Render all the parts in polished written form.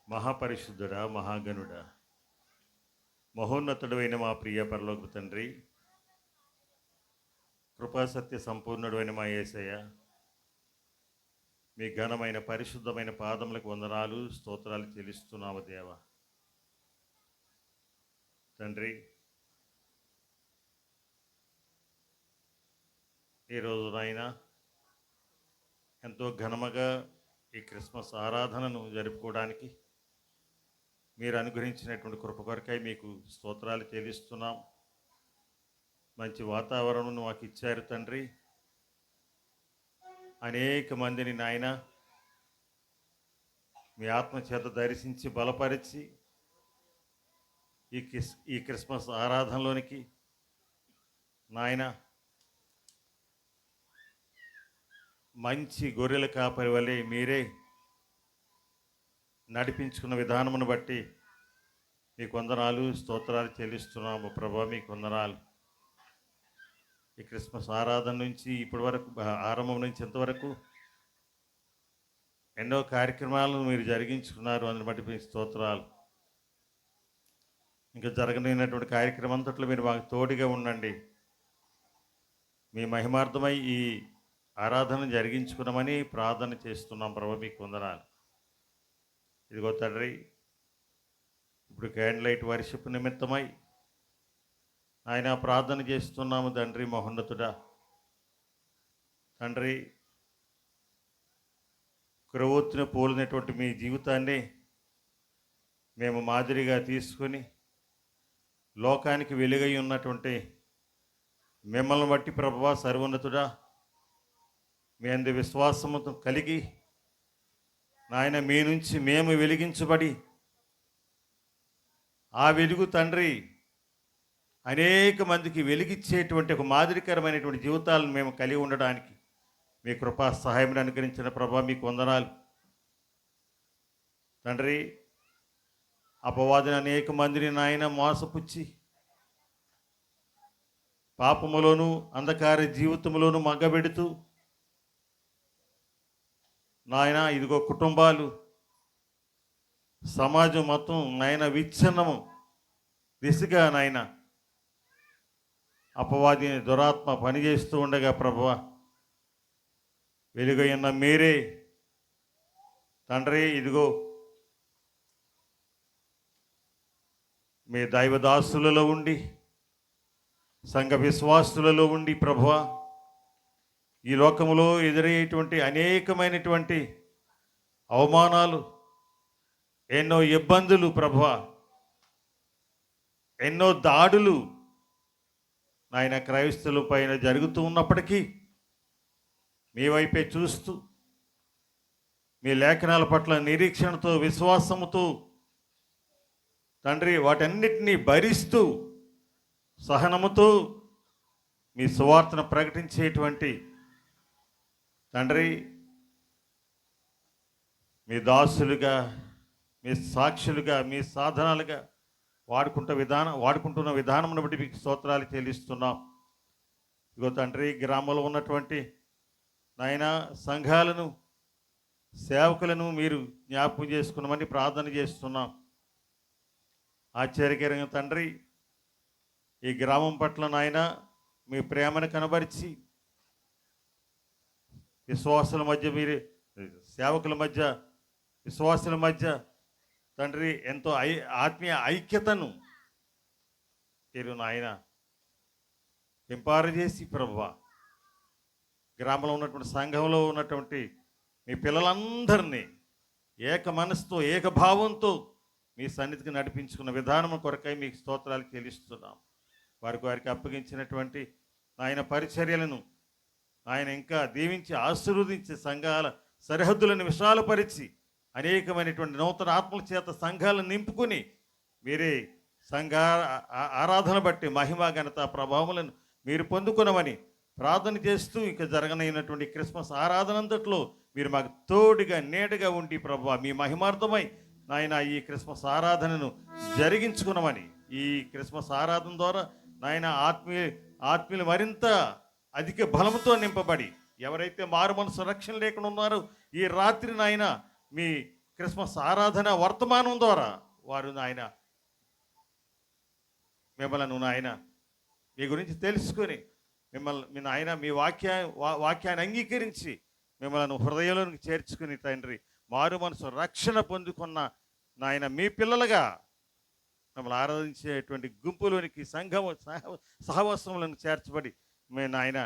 మహాపరిశుద్ధుడా, మహాగణుడా, మహోన్నతుడైన మా ప్రియ పరలోక తండ్రి, కృపాసత్య సంపూర్ణుడైన మా యేసయ్య, మీ ఘనమైన పరిశుద్ధమైన పాదములకు వందనాలు స్తోత్రాలు చెల్లిస్తున్నాము దేవ. తండ్రి, ఈరోజు నాయన ఎంతో ఘనముగా ఈ క్రిస్మస్ ఆరాధనను జరుపుకోవడానికి మీరు అనుగ్రహించినటువంటి కృప కొరకై మీకు స్తోత్రాలు చెల్లిస్తున్నాం. మంచి వాతావరణం మాకు ఇచ్చారు తండ్రి. అనేక మందిని నాయన మీ ఆత్మచేత దర్శించి బలపరిచి ఈ క్రిస్మస్ ఆరాధనలోనికి నాయన మంచి గొర్రెల కాపరి వలె మీరే నడిపించుకున్న విధానమును బట్టి మీకు వందనాలు స్తోత్రాలు చెల్లిస్తున్నాము ప్రభా. మీకు వందనాలు. ఈ క్రిస్మస్ ఆరాధన నుంచి ఇప్పటి వరకు, ఆరంభం నుంచి ఇంతవరకు ఎన్నో కార్యక్రమాలను మీరు జరిగించుకున్నారు. అందుని బట్టి మీకు స్తోత్రాలు. ఇంకా జరగనైనటువంటి కార్యక్రమం అంతట్లో మీరు మాకు తోడుగా ఉండండి. మీ మహిమార్థమై ఈ ఆరాధన జరిగించుకున్నామని ప్రార్థన చేస్తున్నాం ప్రభా. మీకు వందనాలు. ఇదిగో తండ్రి, ఇప్పుడు క్యాండిల్ లైట్ వర్షిప్ నిమిత్తమై ఆయన ప్రార్థన చేస్తున్నాము తండ్రి. మహోన్నతుడా తండ్రి, క్రొవ్వొత్తున పోలినటువంటి మీ జీవితాన్ని మేము మాదిరిగా తీసుకొని లోకానికి వెలుగై ఉన్నటువంటి మిమ్మల్ని బట్టి ప్రభువా సర్వోన్నతుడా, మీ అందు విశ్వాసముతో కలిగి నాయన మీ నుంచి మేము వెలిగించబడి ఆ వెలుగు తండ్రి అనేక మందికి వెలిగిచ్చేటువంటి ఒక మాదిరికరమైనటువంటి జీవితాలను మేము కలిగి ఉండడానికి మీ కృపా సహాయం అనుగ్రహించిన ప్రభా. మీకు వందనాలు తండ్రి. అపవాదిని అనేక మందిని నాయన మోసపుచ్చి పాపములోను అంధకార జీవితంలోను మగ్గబెడుతూ నాయన ఇదిగో కుటుంబాలు, సమాజం మొత్తం నాయన విచ్ఛిన్నము దిశగా నాయన అపవాది దురాత్మ పనిచేస్తూ ఉండగా ప్రభువ, వెలుగైన మీరే తండ్రి ఇదిగో మీ దైవదాసులలో ఉండి, సంఘ విశ్వాసులలో ఉండి ప్రభువ, ఈ లోకములో ఎదురయ్యేటువంటి అనేకమైనటువంటి అవమానాలు, ఎన్నో ఇబ్బందులు ప్రభువ, ఎన్నో దాడులు నాయన క్రైస్తవుల పైన జరుగుతూ ఉన్నప్పటికీ మీ వైపే చూస్తూ మీ లేఖనాల పట్ల నిరీక్షణతో విశ్వాసముతో తండ్రి వాటన్నిటినీ భరిస్తూ సహనముతో మీ సువార్తను ప్రకటించేటువంటి తండ్రి మీ దాసులుగా, మీ సాక్షులుగా, మీ సాధనాలుగా వాడుకుంటున్న విధానమును బట్టి మీకు స్తోత్రాలు చెల్లిస్తున్నాం. ఇగో తండ్రి, గ్రామంలో ఉన్నటువంటి నాయన సంఘాలను, సేవకులను మీరు జ్ఞాపకం చేసుకున్నామని ప్రార్థన చేస్తున్నాం. ఆశ్చర్యకరంగా తండ్రి, ఈ గ్రామం పట్ల నాయన మీ ప్రేమను కనబరిచి విశ్వాసుల మధ్య, మీరు సేవకుల మధ్య, విశ్వాసుల మధ్య తండ్రి ఎంతో ఆత్మీయ ఐక్యతను మీరు నాయన పెంపారు చేసి ప్రభువా, గ్రామంలో ఉన్నటువంటి సంఘంలో ఉన్నటువంటి మీ పిల్లలందరినీ ఏక మనసుతో, ఏకభావంతో మీ సన్నిధికి నడిపించుకున్న విధానం కొరకై మీకు స్తోత్రాలు చెల్లిస్తున్నాం. వారికి అప్పగించినటువంటి ఆయన పరిచర్యలను ఆయన ఇంకా దీవించి ఆశీర్వదించి సంఘాల సరిహద్దులను విశాలపరిచి అనేకమైనటువంటి నూతన ఆత్మల చేత సంఘాలను నింపుకొని మీరే సంఘ ఆరాధన బట్టి మహిమ ఘనత ప్రభావములను మీరు పొందుకునమని ప్రార్థన చేస్తూ ఇక జరగనైనటువంటి క్రిస్మస్ ఆరాధన అంతట్లో మీరు మాకు తోడుగా నీడగా ఉండి ప్రభువా, మీ మహిమార్థమై నాయన ఈ క్రిస్మస్ ఆరాధనను జరిగించుకున్నామని, ఈ క్రిస్మస్ ఆరాధన ద్వారా నాయన ఆత్మీయులు మరింత అధిక బలంతో నింపబడి ఎవరైతే మారు మనసు రక్షణ లేకుండా ఉన్నారో ఈ రాత్రి నాయన మీ క్రిస్మస్ ఆరాధన వర్తమానం ద్వారా వారు నాయన మిమ్మల్ని నాయన మీ గురించి తెలుసుకొని మిమ్మల్ని మీ నాయన మీ వాక్యాన్ని అంగీకరించి మిమ్మల్ని హృదయంలోనికి చేర్చుకుని తండ్రి మారు మనసు రక్షణ పొందుకున్న నాయన మీ పిల్లలుగా మిమ్మల్ని ఆరాధించేటువంటి గుంపులోనికి సహవాసంలోనికి చేర్చబడి మీ నాయన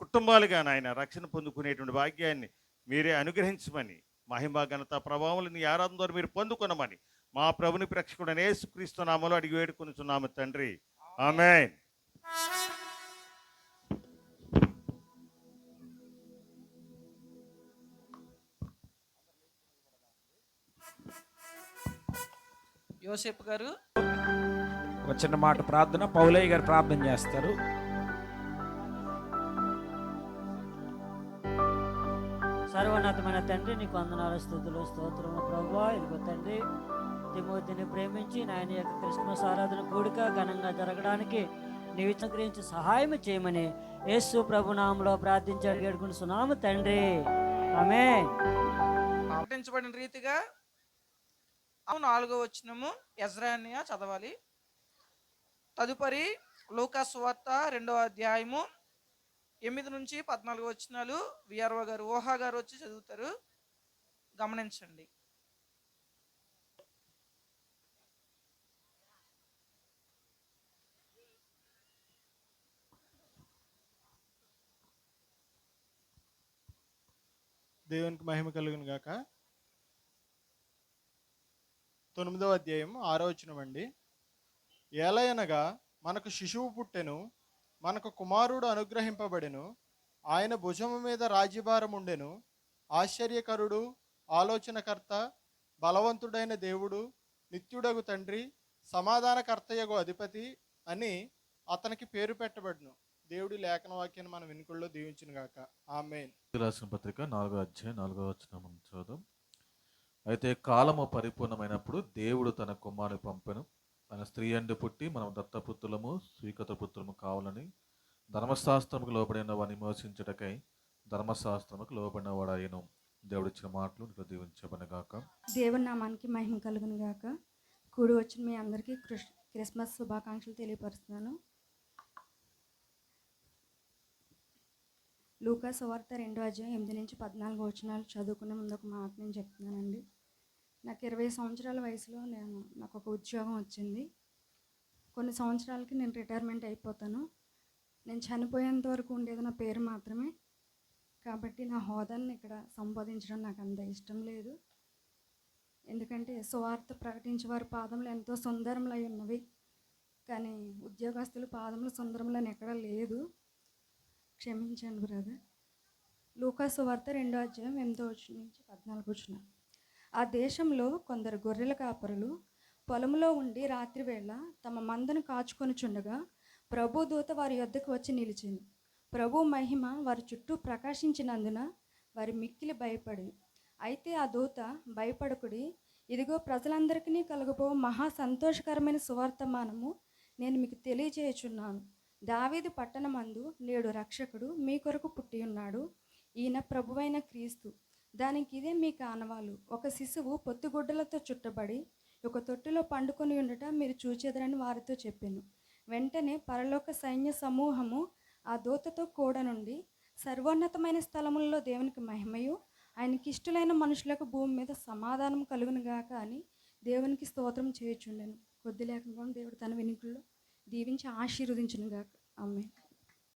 కుటుంబాలుగా నాయన రక్షణ పొందుకునేటువంటి భాగ్యాన్ని మీరే అనుగ్రహించమని మహిమ ఘనత ప్రభావం నీ ఆరాధన ద్వారా మీరు పొందుకున్నామని మా ప్రభుని ప్రేక్షకుడైన యేసుక్రీస్తు నామములో అడిగి వేడుకొనుచున్నాము తండ్రి. ఆమేన్. యోసేపు గారు ఒక చిన్న మాట ప్రార్థన, పౌలయ్య గారు ప్రార్థన చేస్తారు. సర్వోన్నతమైన తండ్రి, నీకు వందనాలు, స్తుతులు, స్తోత్రము ప్రభువా. ఇదిగో తండ్రి, తిమోతిని ప్రేమించి నాయన యొక్క క్రిస్మస్ ఆరాధన కూడిక ఘనంగా జరగడానికి నీవు గురించి సహాయం చేయమని యేసు ప్రభు నామములో ప్రార్థించి అడిగేడుకుంటున్నాము తండ్రి. ఆమేన్. ప్రకటించబడిన రీతిగా 4వ వచనము ఎజ్రానియ చదవాలి. తదుపరి లూకా సువార్త 2వ అధ్యాయము 8 నుంచి 14 వచనాలు విఆర్ఓ గారు ఓహా గారు వచ్చి చదువుతారు, గమనించండి. దేవునికి మహిమ కలుగును గాక. 9వ అధ్యాయం 6వ వచనం అండి. ఏలయనగా మనకు శిశువు పుట్టెను, మనకు కుమారుడు అనుగ్రహింపబడెను, ఆయన భుజము మీద రాజ్యభారం ఉండెను. ఆశ్చర్యకరుడు, ఆలోచనకర్త, బలవంతుడైన దేవుడు, నిత్యుడగు తండ్రి, సమాధానకర్తయగు అధిపతి అని అతనికి పేరు పెట్టబడును. దేవుడి లేఖన వాక్యాన్ని మన వెనుకల్లో దీవించును గాక. ఆమేన్. రాసిన పత్రిక 4వ అధ్యాయం 4వ వచనం చదువు. అయితే కాలము పరిపూర్ణమైనప్పుడు దేవుడు తన కుమారుని పంపెను. ఆయన స్త్రీ అండి పుట్టి మనం దత్తపుత్రులము స్వీకృత పుత్రులము కావాలని ధర్మశాస్త్రముకు లోబడిన వారిని విమోచించుటకై ధర్మశాస్త్రముకు లోబడిన వాడాయను. దేవుడు ఇచ్చిన మాటలు నీకు దీవించబడగాక. దేవుని నామానికి మహిమ కలుగును గాక. కూడి వచ్చిన మీ అందరికీ క్రిస్మస్ శుభాకాంక్షలు తెలియపరుస్తున్నాను. లూకా సువార్త 2వ అధ్యాయం 8 నుంచి 14 వచనాలు చదువుకునే ముందు ఒక మాట నేను చెప్తున్నానండి. నాకు 20 సంవత్సరాల వయసులో నాకు ఒక ఉద్యోగం వచ్చింది. కొన్ని సంవత్సరాలకి నేను రిటైర్మెంట్ అయిపోతాను. నేను చనిపోయేంత వరకు ఉండేది నా పేరు మాత్రమే. కాబట్టి నా హోదాన్ని ఇక్కడ సంబోధించడం నాకు అంత ఇష్టం లేదు. ఎందుకంటే సువార్త ప్రకటించే వారి పాదములు ఎంతో సుందరములై ఉన్నవి, కానీ ఉద్యోగస్తుల పాదములు సుందరములని ఎక్కడా లేదు. క్షమించండి బ్రదర్. లూకా సువార్త 2వ అధ్యాయం 8వ వచనం నుంచి 14 వచనం. ఆ దేశంలో కొందరు గొర్రెల కాపరులు పొలంలో ఉండి రాత్రివేళ తమ మందను కాచుకొనుచుండగా ప్రభు దూత వారి యొద్దకు వచ్చి నిలిచింది. ప్రభు మహిమ వారి చుట్టూ ప్రకాశించినందున వారి మిక్కిలి భయపడి, అయితే ఆ దూత, భయపడకుడి, ఇదిగో ప్రజలందరికీ కలుగబో మహా సంతోషకరమైన సువార్తమానము నేను మీకు తెలియజేయుచున్నాను. దావీదు పట్టణమందు నేడు రక్షకుడు మీ కొరకు పుట్టి ఉన్నాడు. ఈయన ప్రభువైన క్రీస్తు. దానికి ఇదే మీ కానవాలు. ఒక శిశువు పొత్తుగుడ్డలతో చుట్టబడి ఒక తొట్టిలో పండుకొని ఉండట మీరు చూచెదరని వారితో చెప్పాను. వెంటనే పరలోక సైన్య సమూహము ఆ దూతతో కూడా నుండి సర్వోన్నతమైన స్థలములలో దేవునికి మహిమయు, ఆయనకి ఇష్టలైన మనుషులకు భూమి మీద సమాధానం కలుగునుగాక అని దేవునికి స్తోత్రం చేయుచుండెను. కొద్ది లేకుండా దేవుడు తన వెనుకల్లో దీవించి ఆశీర్వదించునుగాక. ఆమేన్.